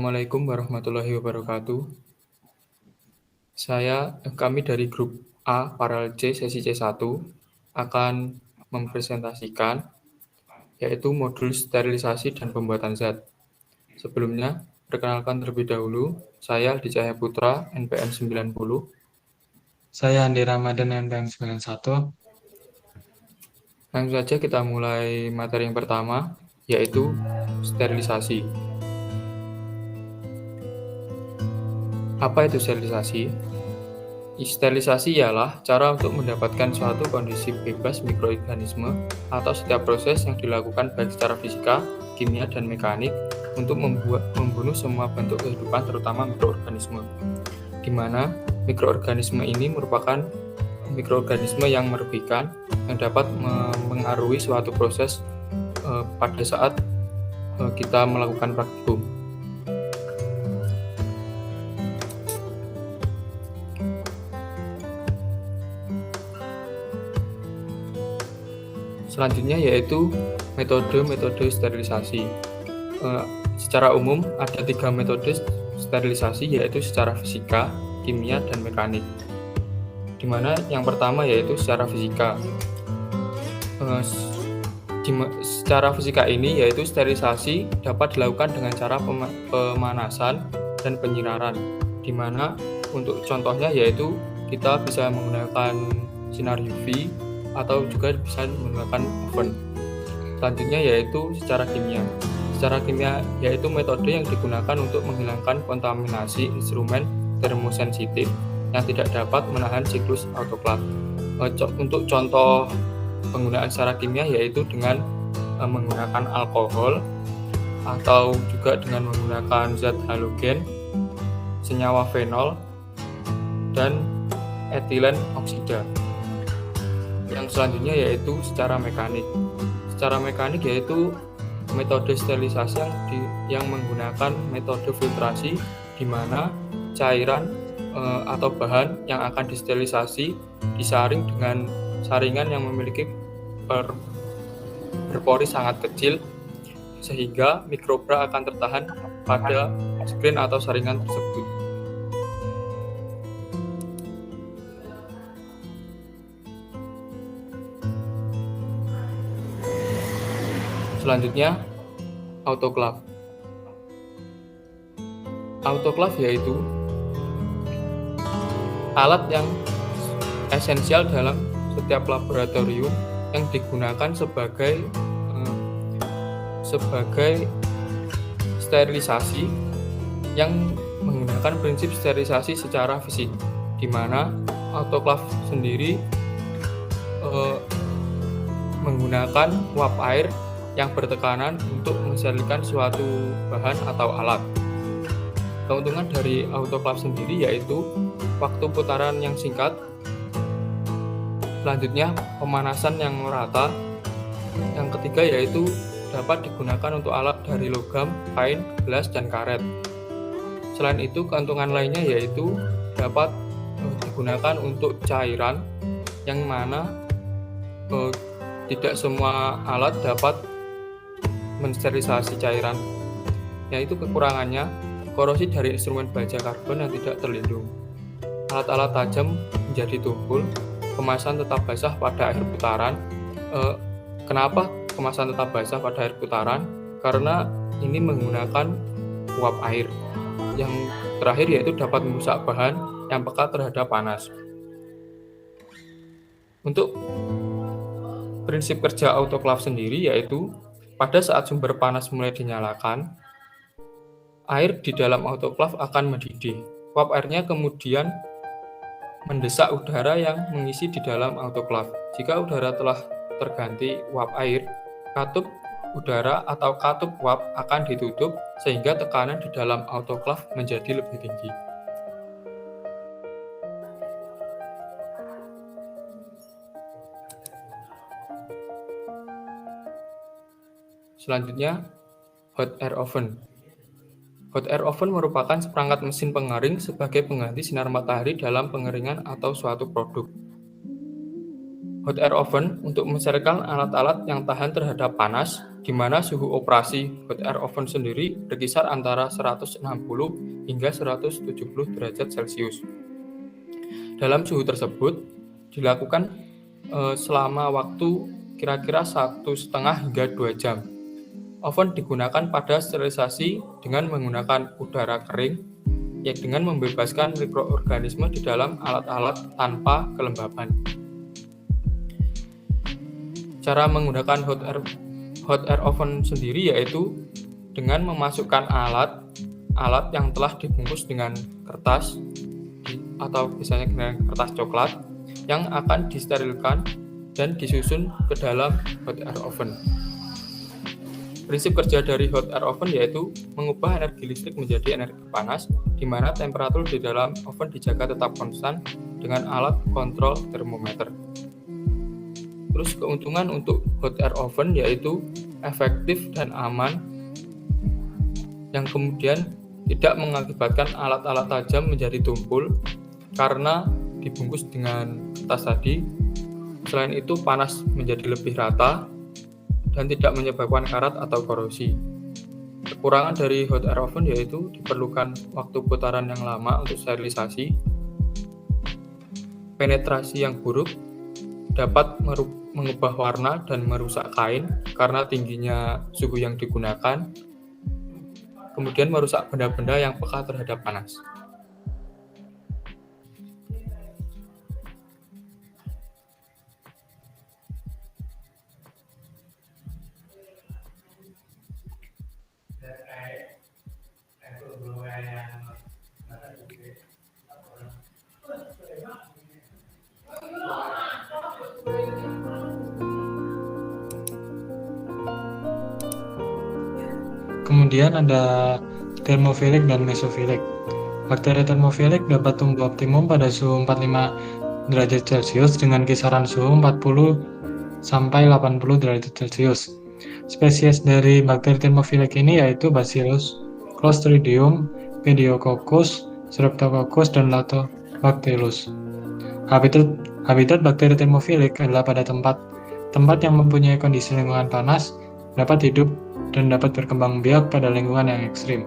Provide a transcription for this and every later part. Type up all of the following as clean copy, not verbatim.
Assalamualaikum warahmatullahi wabarakatuh. Kami dari grup A Paralel C sesi C1 akan mempresentasikan yaitu modul sterilisasi dan pembuatan zat. Sebelumnya, perkenalkan terlebih dahulu, saya Aldi Cahaya Putra, NPM 90. Saya Andi Ramadan NPM 91. Langsung saja kita mulai materi yang pertama, yaitu sterilisasi. Apa itu sterilisasi? Sterilisasi ialah cara untuk mendapatkan suatu kondisi bebas mikroorganisme atau setiap proses yang dilakukan baik secara fisika, kimia, dan mekanik untuk membunuh semua bentuk kehidupan terutama mikroorganisme. Di mana mikroorganisme ini merupakan mikroorganisme yang merugikan yang dapat mengaruhi suatu proses pada saat kita melakukan praktikum. Selanjutnya yaitu metode-metode sterilisasi. Secara umum ada 3 metode sterilisasi yaitu secara fisika, kimia, dan mekanik. Di mana yang pertama yaitu secara fisika. Secara fisika ini yaitu sterilisasi dapat dilakukan dengan cara pemanasan dan penyinaran. Di mana untuk contohnya yaitu kita bisa menggunakan sinar UV atau juga bisa menggunakan oven. Selanjutnya yaitu secara kimia. Secara kimia yaitu metode yang digunakan untuk menghilangkan kontaminasi instrumen termosensitif yang tidak dapat menahan siklus autoklav. Untuk contoh penggunaan secara kimia yaitu dengan menggunakan alkohol atau juga dengan menggunakan zat halogen, senyawa fenol, dan etilen oksida. Yang selanjutnya yaitu secara mekanik. Secara mekanik yaitu metode sterilisasi yang menggunakan metode filtrasi di mana cairan atau bahan yang akan disterilisasi disaring dengan saringan yang memiliki berpori sangat kecil sehingga mikroba akan tertahan pada screen atau saringan tersebut. Selanjutnya, autoklav. Autoklav yaitu alat yang esensial dalam setiap laboratorium yang digunakan sebagai sterilisasi yang menggunakan prinsip sterilisasi secara fisik, di mana autoklav sendiri menggunakan uap air yang bertekanan untuk mensterilkan suatu bahan atau alat. Keuntungan dari autoklav sendiri yaitu waktu putaran yang singkat. Selanjutnya, pemanasan yang merata. Yang ketiga yaitu dapat digunakan untuk alat dari logam, kain, gelas, dan karet. Selain itu, keuntungan lainnya yaitu dapat digunakan untuk cairan yang mana tidak semua alat dapat mensterilisasi cairan. Yaitu kekurangannya, korosi dari instrumen baja karbon yang tidak terlindung. Alat-alat tajam menjadi tumpul, kemasan tetap basah pada akhir putaran. Kenapa kemasan tetap basah pada akhir putaran? Karena ini menggunakan uap air. Yang terakhir yaitu dapat merusak bahan yang peka terhadap panas. Untuk prinsip kerja autoklav sendiri yaitu pada saat sumber panas mulai dinyalakan, air di dalam autoklav akan mendidih. Uap airnya kemudian mendesak udara yang mengisi di dalam autoklav. Jika udara telah terganti uap air, katup udara atau katup uap akan ditutup sehingga tekanan di dalam autoklav menjadi lebih tinggi. Selanjutnya, hot air oven. Hot air oven merupakan seperangkat mesin pengering sebagai pengganti sinar matahari dalam pengeringan atau suatu produk. Hot air oven untuk menserikan alat-alat yang tahan terhadap panas, di mana suhu operasi hot air oven sendiri berkisar antara 160 hingga 170 derajat Celcius. Dalam suhu tersebut dilakukan selama waktu kira-kira 1,5 hingga 2 jam. Oven digunakan pada sterilisasi dengan menggunakan udara kering, yaitu dengan membebaskan mikroorganisme di dalam alat-alat tanpa kelembapan. Cara menggunakan hot air oven sendiri yaitu dengan memasukkan alat yang telah dibungkus dengan kertas atau biasanya dengan kertas coklat yang akan disterilkan dan disusun ke dalam hot air oven. Prinsip kerja dari hot air oven yaitu mengubah energi listrik menjadi energi panas, di mana temperatur di dalam oven dijaga tetap konstan dengan alat kontrol termometer. Terus keuntungan untuk hot air oven yaitu efektif dan aman, yang kemudian tidak mengakibatkan alat-alat tajam menjadi tumpul karena dibungkus dengan kertas tadi. Selain itu, panas menjadi lebih rata dan tidak menyebabkan karat atau korosi. Kekurangan dari hot air oven yaitu diperlukan waktu putaran yang lama untuk sterilisasi, penetrasi yang buruk, dapat mengubah warna dan merusak kain karena tingginya suhu yang digunakan, kemudian merusak benda-benda yang peka terhadap panas. Kemudian ada termofilik dan mesofilik. Bakteri termofilik dapat tumbuh optimum pada suhu 45 derajat Celcius dengan kisaran suhu 40 sampai 80 derajat Celcius. Spesies dari bakteri termofilik ini yaitu Bacillus, Clostridium, Pediococcus, Streptococcus, dan Lactobacillus. Habitat bakteri termofilik adalah pada tempat yang mempunyai kondisi lingkungan panas, dapat hidup dan dapat berkembang biak pada lingkungan yang ekstrim.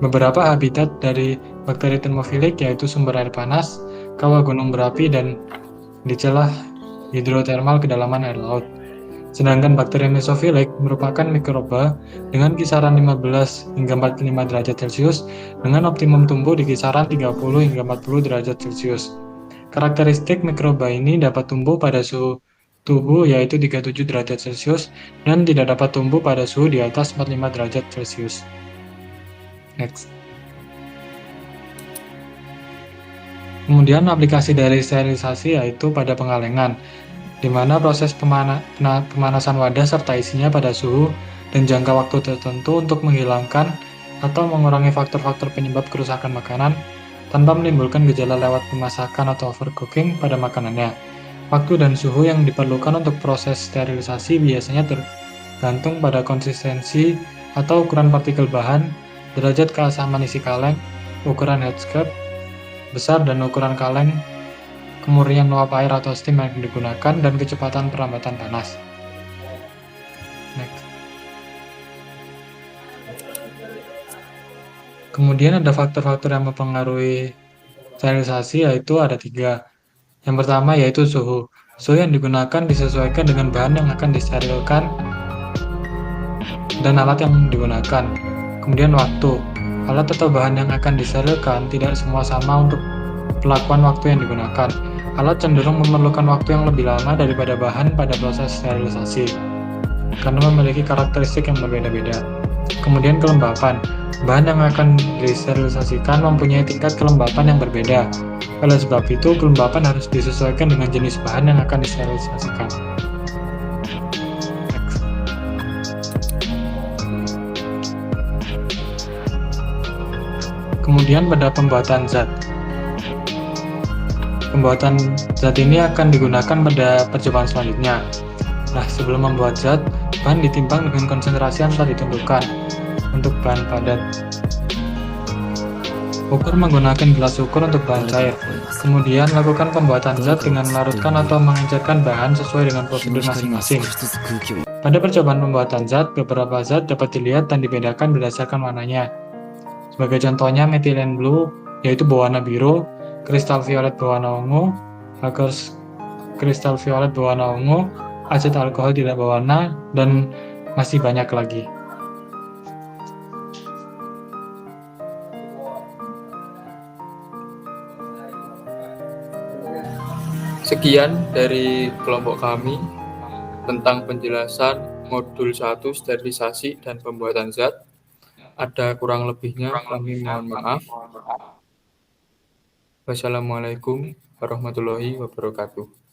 Beberapa habitat dari bakteri termofilik yaitu sumber air panas, kawah gunung berapi, dan di celah hidrotermal kedalaman air laut. Sedangkan bakteri mesofilik merupakan mikroba dengan kisaran 15 hingga 45 derajat Celcius dengan optimum tumbuh di kisaran 30 hingga 40 derajat Celcius. Karakteristik mikroba ini dapat tumbuh pada suhu tubuh yaitu 37 derajat Celcius dan tidak dapat tumbuh pada suhu di atas 45 derajat Celcius. Next. Kemudian aplikasi dari sterilisasi yaitu pada pengalengan, di mana proses pemanasan wadah serta isinya pada suhu dan jangka waktu tertentu untuk menghilangkan atau mengurangi faktor-faktor penyebab kerusakan makanan tanpa menimbulkan gejala lewat pemasakan atau overcooking pada makanannya. Waktu dan suhu yang diperlukan untuk proses sterilisasi biasanya tergantung pada konsistensi atau ukuran partikel bahan, derajat keasaman isi kaleng, ukuran headscape besar dan ukuran kaleng, kemurnian uap air atau steam yang digunakan, dan kecepatan perlambatan panas. Next. Kemudian ada faktor-faktor yang mempengaruhi sterilisasi yaitu ada 3. Yang pertama yaitu suhu. Suhu yang digunakan disesuaikan dengan bahan yang akan disterilkan dan alat yang digunakan. Kemudian waktu. Alat atau bahan yang akan disterilkan tidak semua sama untuk pelakuan waktu yang digunakan. Alat cenderung memerlukan waktu yang lebih lama daripada bahan pada proses sterilisasi karena memiliki karakteristik yang berbeda-beda. Kemudian kelembapan. Bahan yang akan disterilisasikan mempunyai tingkat kelembapan yang berbeda. Oleh sebab itu, kelembapan harus disesuaikan dengan jenis bahan yang akan disterilisasikan. Kemudian pada pembuatan zat. Pembuatan zat ini akan digunakan pada percobaan selanjutnya. Nah, sebelum membuat zat, bahan ditimbang dengan konsentrasi yang telah ditentukan untuk bahan padat. Ukur menggunakan gelas ukur untuk bahan cair. Kemudian lakukan pembuatan zat dengan melarutkan atau mengencerkan bahan sesuai dengan prosedur masing-masing. Pada percobaan pembuatan zat, beberapa zat dapat dilihat dan dibedakan berdasarkan warnanya. Sebagai contohnya methylene blue, yaitu berwarna biru, kristal violet berwarna ungu, kristal violet berwarna ungu, aset alkohol tidak berwarna, dan masih banyak lagi. Sekian dari kelompok kami tentang penjelasan modul 1 sterilisasi dan pembuatan zat. Ada kurang lebihnya, kami mohon maaf. Wassalamualaikum warahmatullahi wabarakatuh.